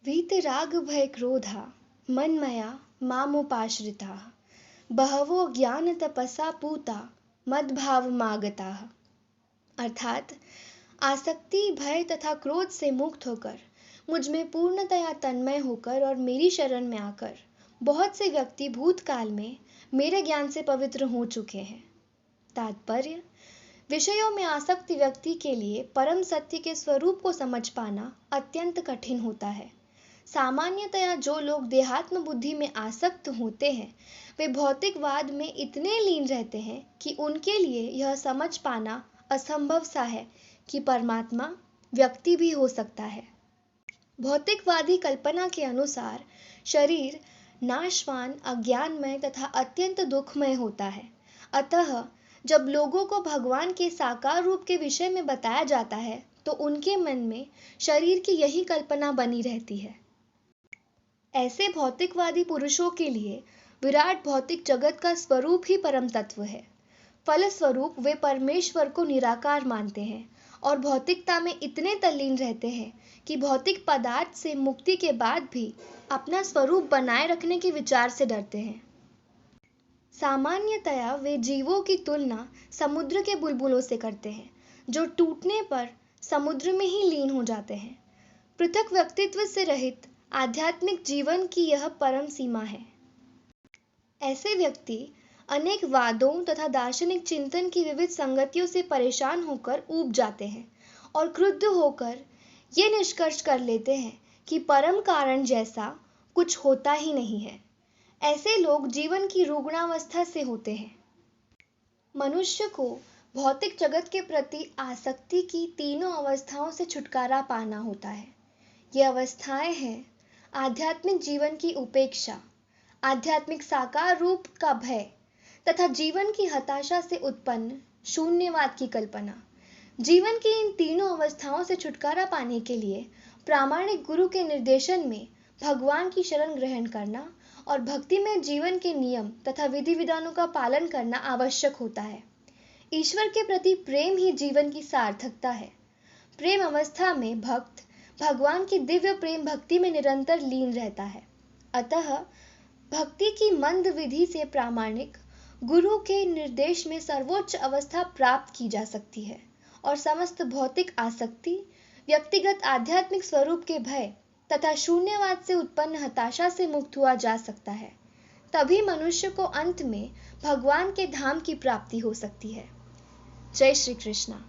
वीतराग भय क्रोधा मन्मया मामुपाश्रिताः बहवो ज्ञान तपसा पूता मद्भावमागताः। अर्थात आसक्ति, भय तथा क्रोध से मुक्त होकर, मुझ में पूर्णतया तन्मय होकर और मेरी शरण में आकर बहुत से व्यक्ति भूतकाल में मेरे ज्ञान से पवित्र हो चुके हैं। तात्पर्य: विषयों में आसक्त व्यक्ति के लिए परम सत्य के स्वरूप को समझ पाना अत्यंत कठिन होता है। सामान्यतया जो लोग देहात्म बुद्धि में आसक्त होते हैं, वे भौतिकवाद में इतने लीन रहते हैं कि उनके लिए यह समझ पाना असंभव सा है कि परमात्मा व्यक्ति भी हो सकता है। भौतिकवादी कल्पना के अनुसार शरीर नाशवान, अज्ञानमय तथा अत्यंत दुखमय होता है। अतः जब लोगों को भगवान के साकार रूप के विषय में बताया जाता है तो उनके मन में शरीर की यही कल्पना बनी रहती है। ऐसे भौतिकवादी पुरुषों के लिए विराट भौतिक जगत का स्वरूप ही परम तत्व है। फलस्वरूप वे परमेश्वर को निराकार मानते हैं और भौतिकता में इतने तल्लीन रहते हैं कि भौतिक पदार्थ से मुक्ति के बाद भी अपना स्वरूप बनाए रखने के विचार से डरते हैं। सामान्यतया वे जीवों की तुलना समुद्र के बुलबुलों से करते हैं, जो टूटने पर समुद्र में ही लीन हो जाते हैं। पृथक व्यक्तित्व से रहित आध्यात्मिक जीवन की यह परम सीमा है। ऐसे व्यक्ति अनेक वादों तथा दार्शनिक चिंतन की विविध संगतियों से परेशान होकर ऊब जाते हैं और क्रुद्ध होकर ये निष्कर्ष कर लेते हैं कि परम कारण जैसा कुछ होता ही नहीं है। ऐसे लोग जीवन की रुग्णावस्था से होते हैं। मनुष्य को भौतिक जगत के प्रति आसक्ति की तीनों अवस्थाओं से छुटकारा पाना होता है। ये अवस्थाएं हैं आध्यात्मिक जीवन की उपेक्षा, आध्यात्मिक साकार रूप का भय तथा जीवन की हताशा से उत्पन्न शून्यवाद की कल्पना। जीवन की इन तीनों अवस्थाओं से छुटकारा पाने के लिए प्रामाणिक गुरु के निर्देशन में भगवान की शरण ग्रहण करना और भक्ति में जीवन के नियम तथा विधि विधानों का पालन करना आवश्यक होता है। ईश्वर के प्रति प्रेम ही जीवन की सार्थकता है। प्रेम अवस्था में भक्त भगवान की दिव्य प्रेम भक्ति में निरंतर लीन रहता है। अतः भक्ति की मंद विधि से प्रामाणिक गुरु के निर्देश में सर्वोच्च अवस्था प्राप्त की जा सकती है और समस्त भौतिक आसक्ति, व्यक्तिगत आध्यात्मिक स्वरूप के भय तथा शून्यवाद से उत्पन्न हताशा से मुक्त हुआ जा सकता है। तभी मनुष्य को अंत में भगवान के धाम की प्राप्ति हो सकती है। जय श्री कृष्णा।